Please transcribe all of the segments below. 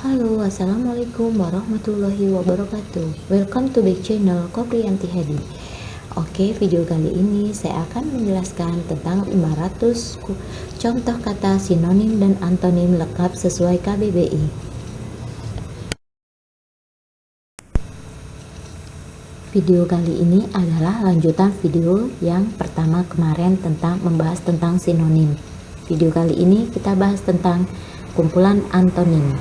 Halo, assalamualaikum warahmatullahi wabarakatuh. Welcome to back channel Kopriyanti Hedi. Oke, video kali ini saya akan menjelaskan tentang 500 contoh kata sinonim dan antonim lengkap sesuai KBBI. Video kali ini adalah lanjutan video yang pertama kemarin membahas tentang sinonim. Video kali ini kita bahas tentang kumpulan antonim.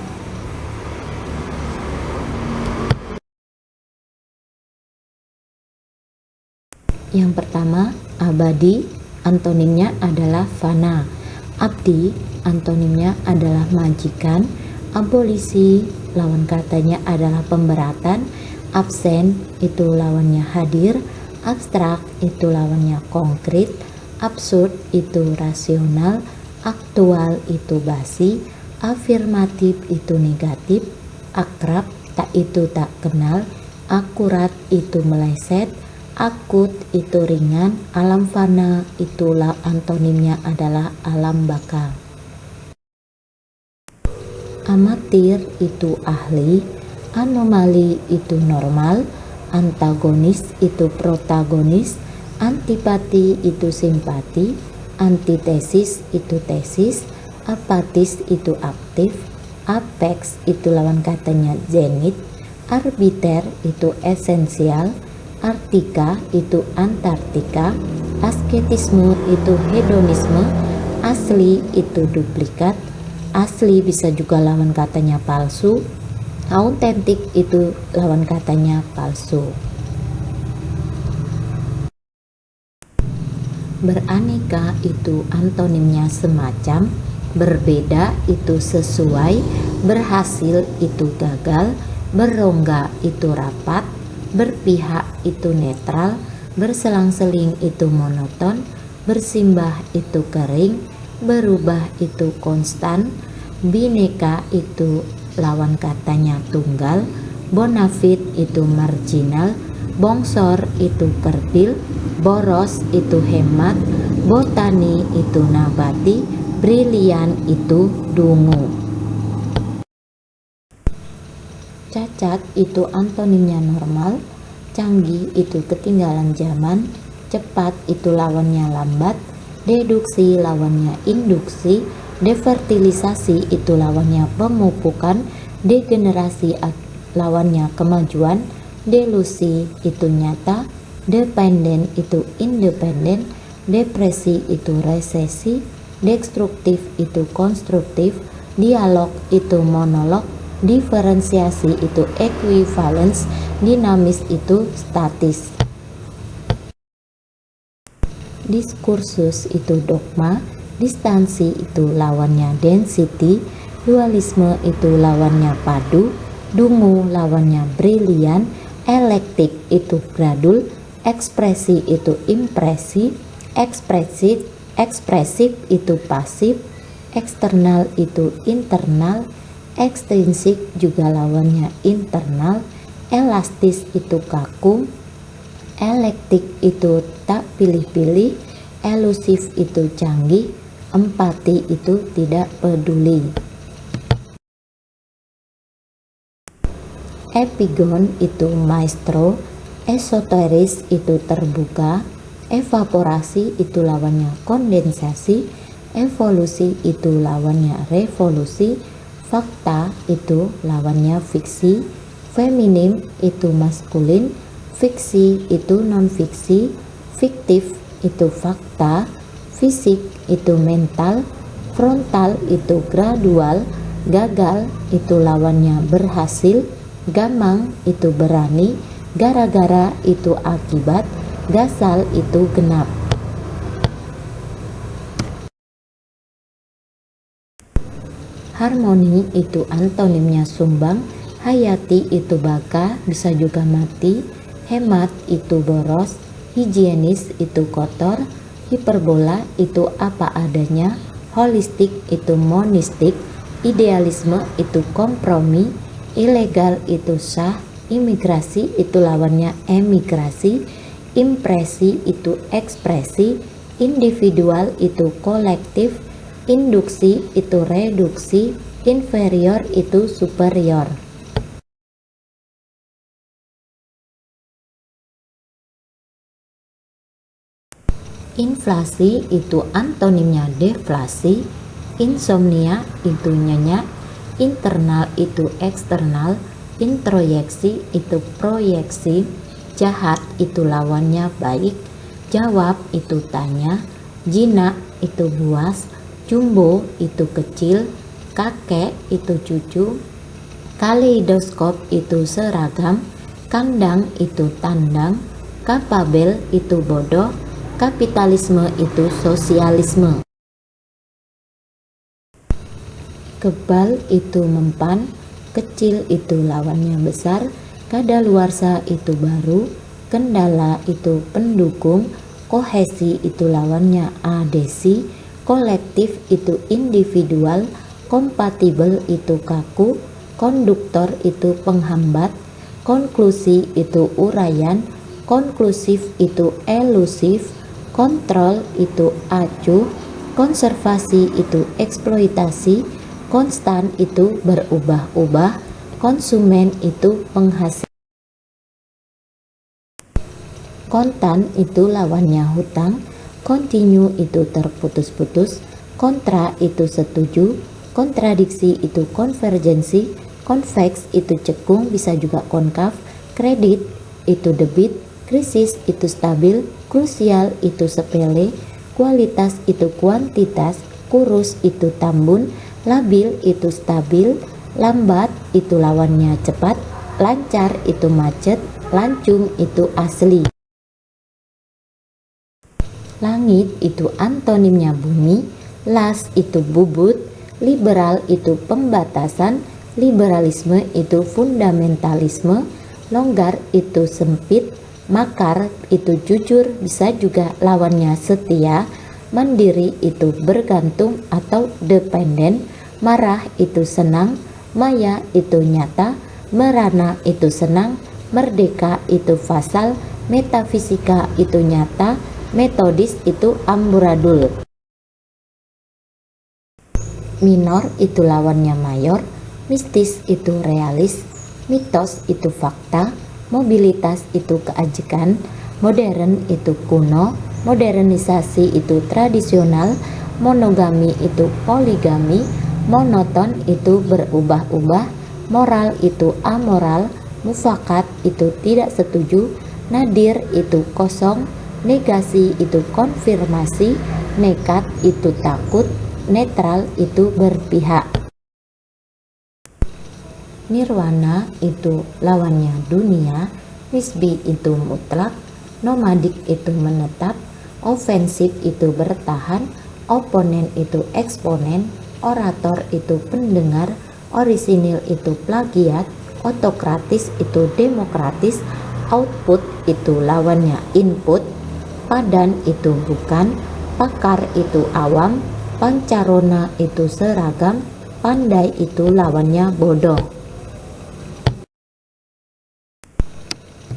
Yang pertama, abadi, antonimnya adalah fana. Abdi, antonimnya adalah majikan. Abolisi, lawan katanya adalah pemberatan. Absen, itu lawannya hadir. Abstrak, itu lawannya konkret. Absurd, itu rasional. Aktual, itu basi. Afirmatif, itu negatif. Akrab, tak itu tak kenal. Akurat, itu meleset. Akut itu ringan. Alam fana itulah antonimnya adalah alam baka. Amatir itu ahli. Anomali itu normal. Antagonis itu protagonis. Antipati itu simpati. Antitesis itu tesis. Apatis itu aktif. Apex itu lawan katanya zenit. Arbiter itu esensial. Artika itu Antartika. Asketisme itu hedonisme. Asli itu duplikat. Asli bisa juga lawan katanya palsu. Autentik itu lawan katanya palsu. Beraneka itu antonimnya semacam. Berbeda itu sesuai. Berhasil itu gagal. Berongga itu rapat. Berpihak itu netral. Berselang-seling itu monoton. Bersimbah itu kering. Berubah itu konstan. Bineka itu lawan katanya tunggal. Bonafit itu marginal. Bongsor itu kerdil. Boros itu hemat. Botani itu nabati. Brilian itu dungu. Cacat itu antonimnya normal. Canggih itu ketinggalan zaman. Cepat itu lawannya lambat. Deduksi lawannya induksi. Defertilisasi itu lawannya pemupukan. Degenerasi lawannya kemajuan. Delusi itu nyata. Dependen itu independen. Depresi itu resesi. Destruktif itu konstruktif. Dialog itu monolog. Diferensiasi itu equivalence. Dinamis itu statis. Diskursus itu dogma. Distansi itu lawannya density. Dualisme itu lawannya padu. Dungu lawannya brilian. Elektik itu gradul. Ekspresi itu impresi. Ekspresif itu pasif. Eksternal itu internal. Ekstrinsik juga lawannya internal. Elastis itu kaku. Elektik itu tak pilih-pilih. Elusif itu canggih. Empati itu tidak peduli. Epigon itu maestro. Esoteris itu terbuka. Evaporasi itu lawannya kondensasi. Evolusi itu lawannya revolusi. Fakta itu lawannya fiksi. Feminim itu maskulin. Fiksi itu non-fiksi. Fiktif itu fakta. Fisik itu mental. Frontal itu gradual. Gagal itu lawannya berhasil. Gamang itu berani. Gara-gara itu akibat. Gasal itu genap. Harmoni itu antonimnya sumbang. Hayati itu baka, bisa juga mati. Hemat itu boros. Higienis itu kotor. Hiperbola itu apa adanya. Holistik itu monistik. Idealisme itu kompromi. Ilegal itu sah. Imigrasi itu lawannya emigrasi. Impresi itu ekspresi. Individual itu kolektif. Induksi itu reduksi. inferior itu superior. Inflasi itu antonimnya deflasi, insomnia itu nyenyak, internal itu eksternal, introyeksi itu proyeksi, jahat itu lawannya baik, jawab itu tanya, jinak itu luas, jumbo itu kecil, kakek itu cucu, kaleidoskop itu seragam, kandang itu tandang, kapabel itu bodoh, kapitalisme itu sosialisme. Kebal itu mempan, kecil itu lawannya besar, kadaluarsa itu baru, kendala itu pendukung, kohesi itu lawannya adesi, kolektif itu individual, kompatibel itu kaku, konduktor itu penghambat, konklusi itu uraian, konklusif itu elusif, kontrol itu acuh, konservasi itu eksploitasi, konstan itu berubah-ubah, konsumen itu penghasil. Kontan itu lawannya hutang, kontinu itu terputus-putus, kontra itu setuju, kontradiksi itu konvergensi, konveks itu cekung bisa juga konkav, kredit itu debit, krisis itu stabil, krusial itu sepele, kualitas itu kuantitas, kurus itu tambun, labil itu stabil, lambat itu lawannya cepat, lancar itu macet, lancung itu asli. Langit itu antonimnya bumi, las itu bubut, liberal itu pembatasan, liberalisme itu fundamentalisme, longgar itu sempit, makar itu jujur bisa juga lawannya setia, mandiri itu bergantung atau dependen, marah itu senang, maya itu nyata, merana itu senang, merdeka itu fasal, metafisika itu nyata, metodis itu amburadul. Minor itu lawannya mayor, mistis itu realis, mitos itu fakta, mobilitas itu keajekan, modern itu kuno, modernisasi itu tradisional, monogami itu poligami, monoton itu berubah-ubah, moral itu amoral, mufakat itu tidak setuju, nadir itu kosong, negasi itu konfirmasi, nekat itu takut, netral itu berpihak. Nirwana itu lawannya dunia, nisbi itu mutlak, nomadik itu menetap, ofensif itu bertahan, oponen itu eksponen, orator itu pendengar, orisinil itu plagiat, otokratis itu demokratis, output itu lawannya input, padan itu bukan, pakar itu awam, pancarona itu seragam, pandai itu lawannya bodoh.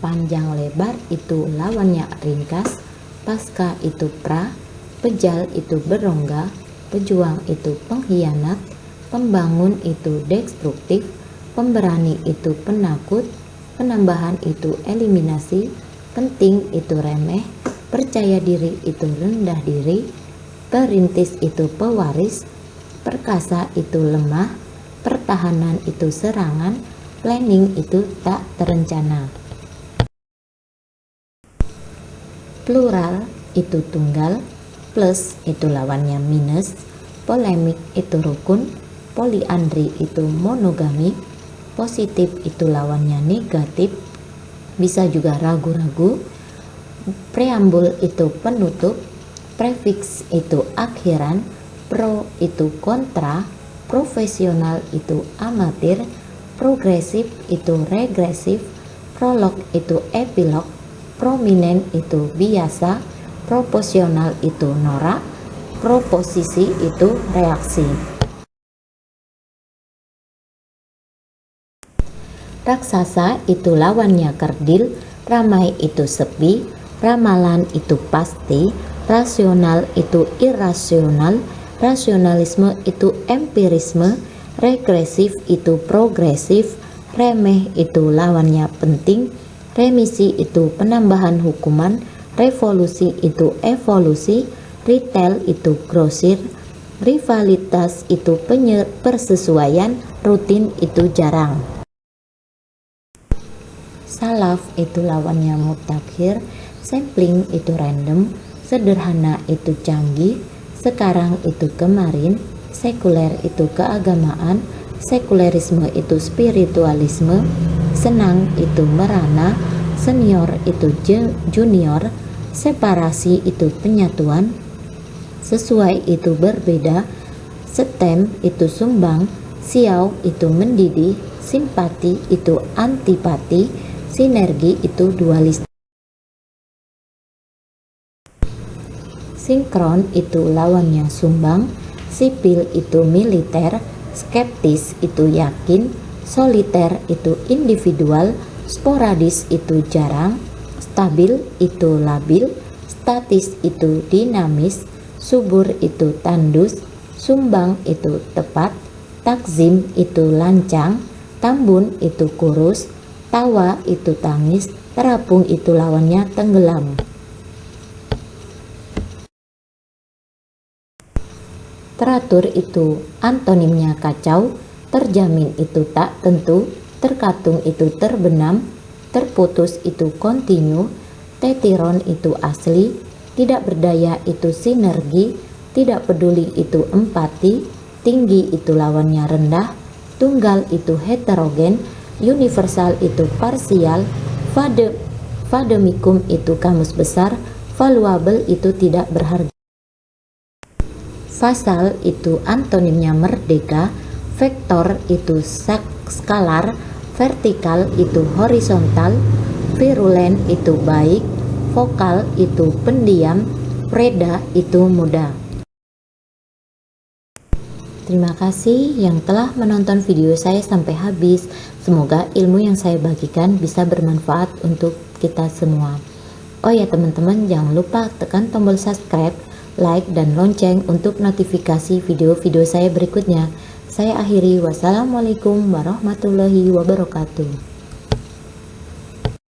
Panjang lebar itu lawannya ringkas, pasca itu pra, pejal itu berongga, pejuang itu pengkhianat, pembangun itu destruktif, pemberani itu penakut, penambahan itu eliminasi, penting itu remeh, percaya diri itu rendah diri, perintis itu pewaris, perkasa itu lemah, pertahanan itu serangan, planning itu tak terencana. Plural itu tunggal, plus itu lawannya minus, polemik itu rukun, poliandri itu monogami, positif itu lawannya negatif, bisa juga ragu-ragu, preambul itu penutup, prefiks itu akhiran, pro itu kontra, profesional itu amatir, progresif itu regresif, prolog itu epilog, prominen itu biasa, proporsional itu norak, proposisi itu reaksi. Raksasa itu lawannya kerdil, ramai itu sepi, ramalan itu pasti, rasional itu irasional, rasionalisme itu empirisme, regresif itu progresif, remeh itu lawannya penting, remisi itu penambahan hukuman, revolusi itu evolusi, retail itu grosir, rivalitas itu persesuaian, rutin itu jarang. Salaf itu lawannya mutakhir, sampling itu random, sederhana itu canggih, sekarang itu kemarin, sekuler itu keagamaan, sekulerisme itu spiritualisme, senang itu merana, senior itu junior, separasi itu penyatuan, sesuai itu berbeda, setem itu sumbang, siau itu mendidih, simpati itu antipati, sinergi itu dualisme. Sinkron itu lawannya sumbang, sipil itu militer, skeptis itu yakin, soliter itu individual, sporadis itu jarang, stabil itu labil, statis itu dinamis, subur itu tandus, sumbang itu tepat, takzim itu lancang, tambun itu kurus, tawa itu tangis, terapung itu lawannya tenggelam. Teratur itu antonimnya kacau, terjamin itu tak tentu, terkatung itu terbenam, terputus itu kontinu, tetiron itu asli, tidak berdaya itu sinergi, tidak peduli itu empati, tinggi itu lawannya rendah, tunggal itu heterogen, universal itu parsial, vademicum itu kamus besar, valuable itu tidak berharga. Fasal itu antonimnya merdeka, vektor itu skalar, vertikal itu horizontal, virulen itu baik, vokal itu pendiam, preda itu muda. Terima kasih yang telah menonton video saya sampai habis. Semoga ilmu yang saya bagikan bisa bermanfaat untuk kita semua. Oh ya teman-teman, jangan lupa tekan tombol subscribe, like, dan lonceng untuk notifikasi video-video saya berikutnya. Saya akhiri, wassalamualaikum warahmatullahi wabarakatuh.